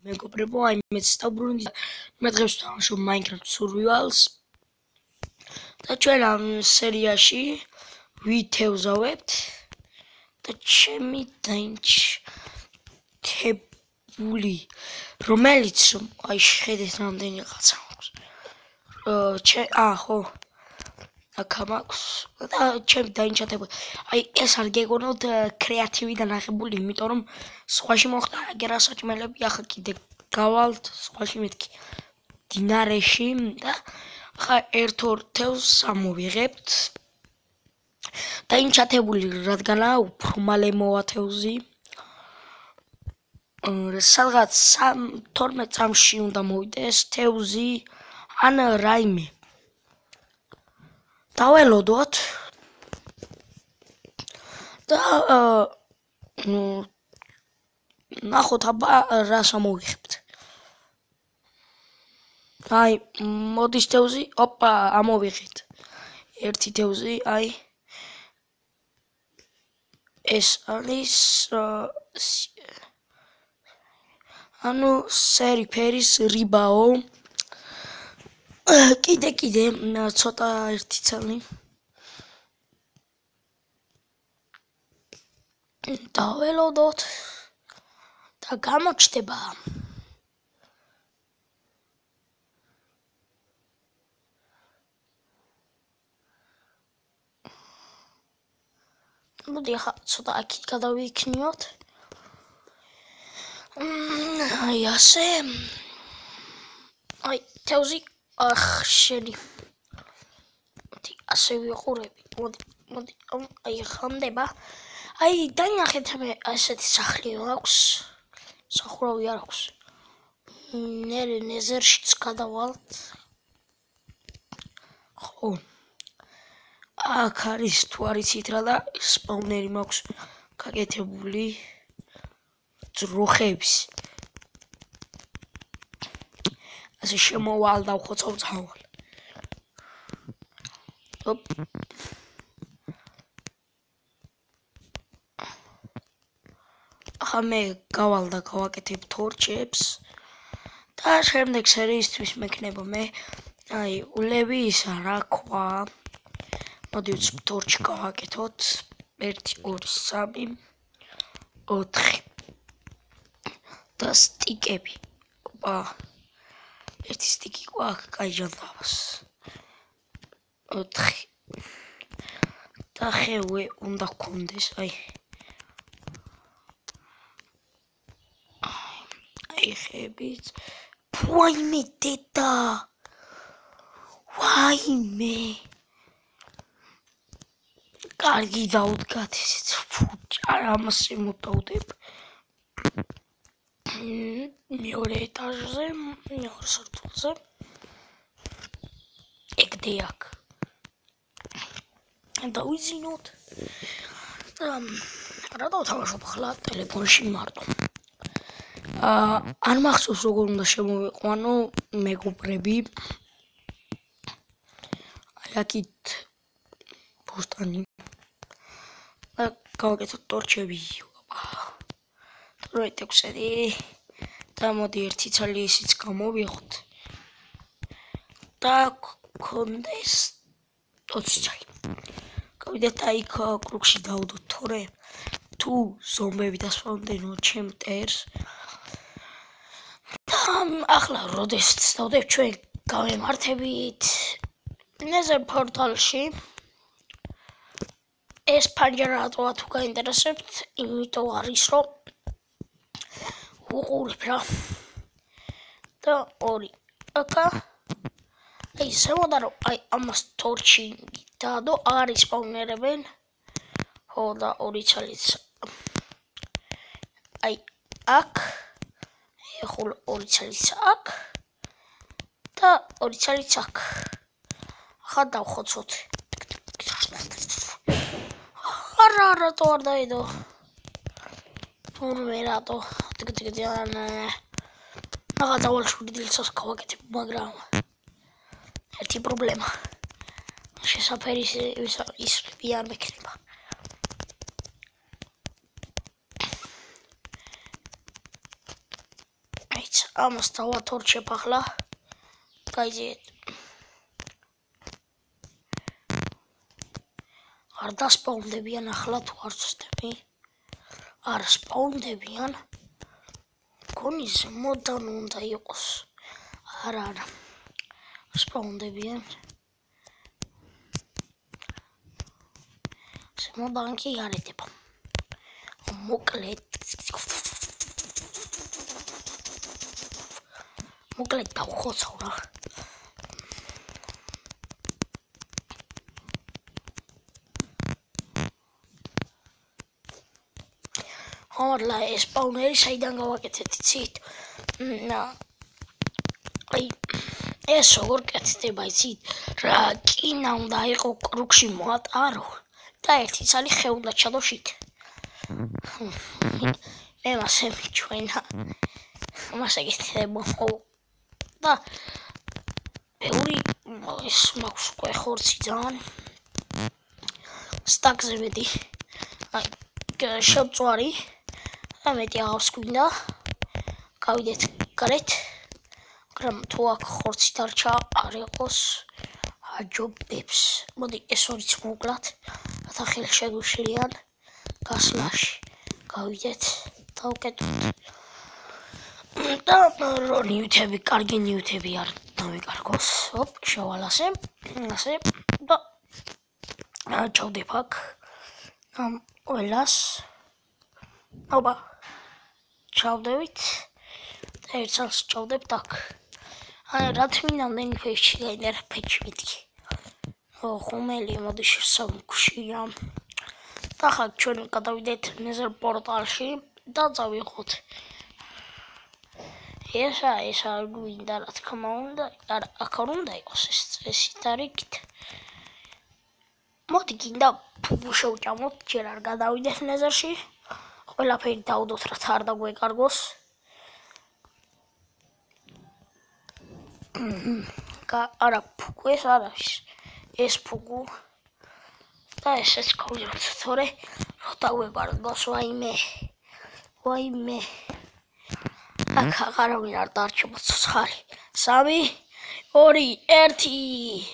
მეგობრებო, აი მეც დავბრუნდი. მე დღეს ვთამაშობ Minecraft Survivals. და ჩვენ ამ სერიაში ვითევზავებთ და ჩემი დაინჩებული, რომელიც აი შეხედეთ რამდენი რაღაცა აქვს. ხო. აქ მაქვს და ჩემი დაინჩატებული. აი ეს არ გეგონოთ კრეატივიდან აღებული, იმიტომ რომ სხვაში მოხდა აგერა საჭმელები, ახლა კიდე გავალთ სხვაში მეთქი დინარეში და ახლა ერთ-ორ თევზს ამოვიღებთ. დაინჩატებული რადგანაა უფრო მალე მოვა თევზი. სადღაც 12 წამში უნდა მოვიდეს თევზი ან რაიმე. დაველოდოთ და ნახოთ აბა რას ამოვიღებთ. აი მოდის თევზი, ოპა, ამოვიღეთ. ერთი თევზი, აი ეს არის ანუ სერი ფერის რიბაო. კიდე ცოტა ერთი წელი დაველოდოთ და გამოჩნდება. მოდი ახლა ცოტა აქეთ გადავიქნიოთ. აი ასე. აი თევზი შენი. მოდი ასე ვიყურები. მოდი აი ხანდება. აი დაინახეთ მე ასეთი სახლი აქვს. სახურავი არ აქვს. ნერე ნეზერშიც გადავალთ. ხო. აქ არის თუ არ იცით რა და სპაუნერი მაქვს გაკეთებული ძროხების. ასე შემოვალ და ხოცავ. ოპ. ახლა მე გავალ და გავაკეთებ თორჩებს და შემდეგ სერიისთვის მექნება მე აი ულევი ისა რა ქვა. მოდი თორჩი გავაკეთოთ 1 2 3 4 და სტიკები. ოპა. ერთი სტიკი გვაქვს, კაი ჟანდაბას. 4 და ხევე უნდა გქონდეს, აი ხებით. ვაიმე დედა. ვაიმე. კარგი დავდგათ ისიც. ამას მოდავდებ. მეორე ეტაჟზე, მეორე სართულზე. ეგდე აქ. დავიზინოთ. რა დავთამაშობ ახლა ტელეფონში მარტო. არ მახსოვს როგორ უნდა შემოვიყვანო მეგობრები. აი აქეთ პოსტანი. და გავაკეთოთ თორჩები. როით 6 და მოდი ერთი ცალი ისიც გამოვიღოთ. და გქონდეს 20 ცალი. გავიდეთ აი კრუგში დავდოთ თორე თუ ზომბები დასვამდნენ ჩემ მტერს. ახლა როდესაც დავდებ ჩვენ გავემართებით ნეზერ პორტალში. ეს პანჯარა რატოა თუ გაინტერესებთ, იმიტომ არის რომ უყურებ რა. და 2 აკა აი ზემოდან რომ აი ამას თორჩი დადო არ ისპავნერებენ. ხო და 2 ცალიც აი აქ ახლა 2 ცალიც აქ და 2 ცალიც აქ. ახლა დავხოცოთ. არა რატო არ დაიდო. თურმე რატო. რაღაცა ვალშურდილსაც გავაკეთებ, მაგრამ ერთი პრობლემა. შესაფერი ისრები არ მექნება. აი აიც ამას დავათორჩებ ახლა. გაიძიეთ. არ დასპაუნდებიან ახლა თუ არ ვწდები. არ სპაუნდებიან. გონი ზემოდან უნდა იყოს. არა. სპაუნდებიან. ზემოდან კი არ ეტება. მოკლედ დავხოცავ რა. Alla spawner საიდან გავაკეთეთ იცით? აი ეს როგორ კეთდება იცით? რა კინა უნდა იყო კრუგში მოატარო და ერთი წალი ხე უნდა ჩადო შით. მე მასე მიჩვენა. მას ეკეთება და ბევრი ეს მაქვს უკვე ხორცი ძალიან. სტაკზე მეტი. აი შევწვარი. ამეთი აღავს გვინდა. გავიდეთ გარეთ. მაგრამ თუ აქ ხორცი დარჩა არ იყოს აჯობებს. მოდი ეს ორიც მოვკლათ. რათა ხელშეგვიშლიან გასლაში. გავიდეთ დავკეტოთ. და ნიუთები, კარგი ნიუთები არ დავიკარგოს. ოპ, შევალასე. ასე და ჩავდებ აქ. ყველას. ოპა. ჩავდევით. და ერთ წელს ჩავდებთ აქ. აი რა თქმა უნდა ფეჩი გაინერა ფეჩი მეთქი. ხუმელი მოდი შესამქშია. და ხა ჩვენ გადავიდეთ ნეზერ პორტალში და წავიღოთ. ესა გვინდა რა თქმა უნდა. არა აქ არ უნდა იყოს ეს წესით არიქით. მოდი გინდა ფუბუ შევჭამოთ ჯერ არ გადავიდეთ ნეზერში. ყველაფერი დავდოთ რათა არ დაგვეკარგოს. არა ფუგუ ეს არ არის. ეს ფუგუ და ესეც გავიღოთ თორე რო დაგვეკარგოს ვაიმე. აქ აღარავინ არ დარჩება ცოცხალი. 3 2 1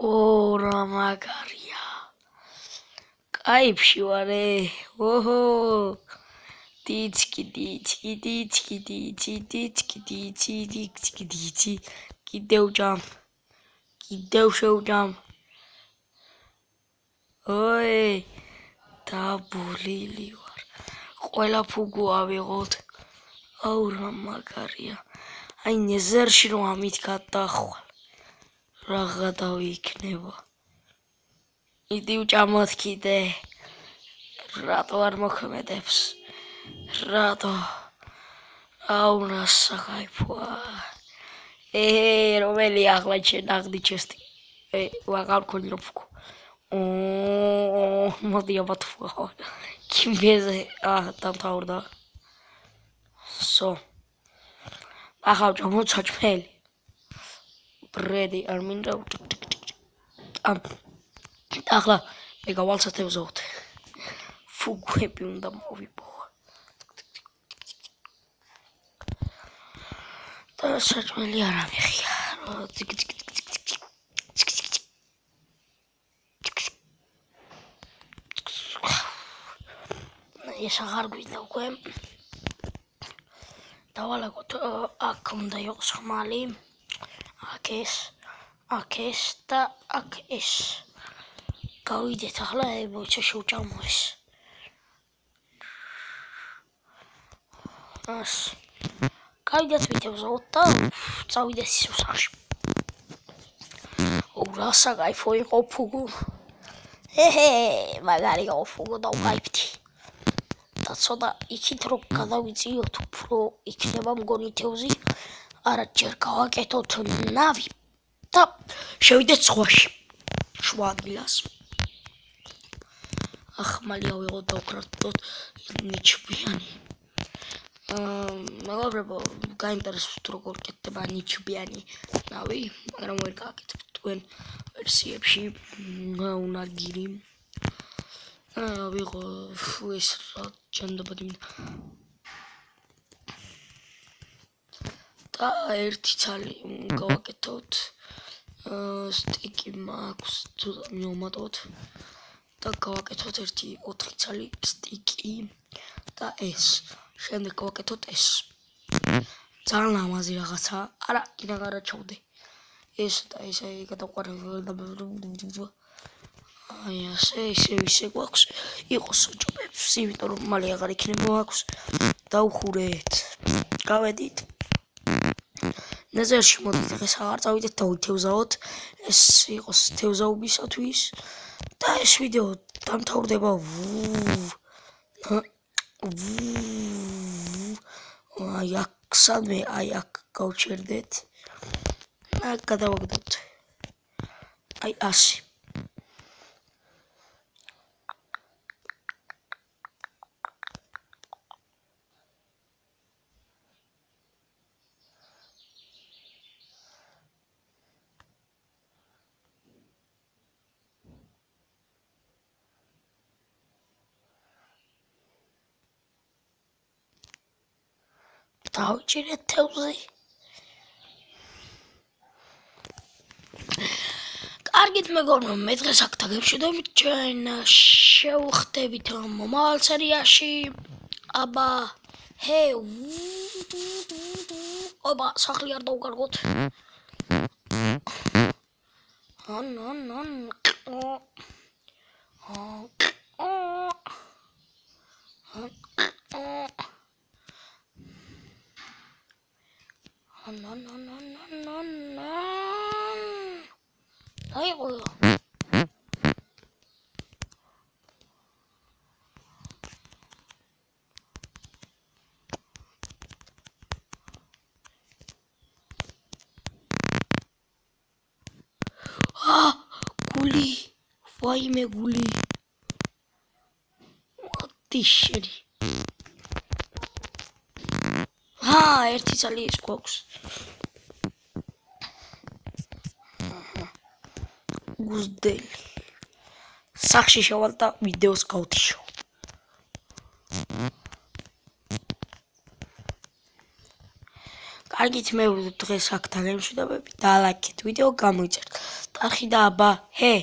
ორა მაგარია. კაიფში ვარე. ოჰო. დიცკი. კიდევ შევჭამ. ოი. დაბოლილი ვარ. ყველა ფუგუ ავიღოთ. აუ რა მაგარია. აი ნეზერში რომ ამით გადახვალ. რაღა დავიქნება. იდი უჭამოთ კიდე. რატო არ მოქმედებს? რატო? აუ რა საკაიფოა. რომელი ახლა შენახდი ჩესტი. ვაღარ მქონი რომ ფუგუ. მოდი აბათ ფუგუ. კიმბეზე დამთავრდა. So. ახლა ჩამო საჭმელი. ბრედი არ მინდა. ახლა მე გავალსათევზოთ. ფუგუები უნდა მოვიპოვო. და საჭმელი არ ამიხია. ეს აღარ გვინდა უკვე. დავალაგოთ აქ უნდა იყოს ხმალი. აქ ეს და აქ ეს. გავიდეთ ახლა მოიცა შევჭამო ეს. გავიდეთ ვითევზოთ და წავიდეთ სიუსახში. რა საკაიფო იყო ფუგუ. მაგარია ფუგუ და უკაიფთი. და ცოტა იქით რო გადავიწიოთ უფრო იქნება მგონი თევზი. არა ჯერ გავაკეთოთ ნავი და შევიდეთ ზღვაში. შუა ადგილას. ახმალი ავიღოთ და უკრატოთ ნიჩბიანი. მეგობრებო, გაინტერესებთ როგორ კეთდება ნიჩბიანი ნავი, მაგრამ ვერ გააკეთებთ თქვენ ვერსიებში. უნაგირი. ავიღო ეს რა ჯანდაბადი მინდა. და ერთი ცალი გავაკეთოთ. სტიკი მაქვს თუ მივუმატოთ და გავაკეთოთ ერთი 4 ცალი სტიკი და ეს. შემდეგ გავაკეთოთ ეს. ძალიან ლამაზი რაღაცა. არა, კიდევ არა ჩავდე. ეს და ეს გადაყვარებ. აი ასე ისე გვაქვს. იყოს ოჯობებს, იმიტომ რომ მალე აღარ იქნება აქვს. დავხურეთ. გავედით. ნეზერში მოდით, დღეს აღარ წავიდეთ და ვითევზაოთ. ეს იყოს თევზაობისათვის და ეს ვიდეო დამთავრდება. აი აქ სადმე აი აქ გავჩერდეთ. და გადავაგდოთ. აი ასე. დავჭირეთ თევზი. კარგით მეგობრებო, მე დღეს აქ დაგემშვიდობით ჩვენ შევხვდებით მომავალ სერიაში. აბა ჰე აბა სახლი არ დავკარგოთ. აი ყო გული ვაიმე გული მოდიშერი ერთი ცალი ის გვაქვს გუზდელი სახში შევალ და ვიდეოს გავთიშო კარგით მე დღეს აქ დაგემშვიდობებით და ლაიქეთ ვიდეო გამოიწერთ ტარხი და აბა ჰე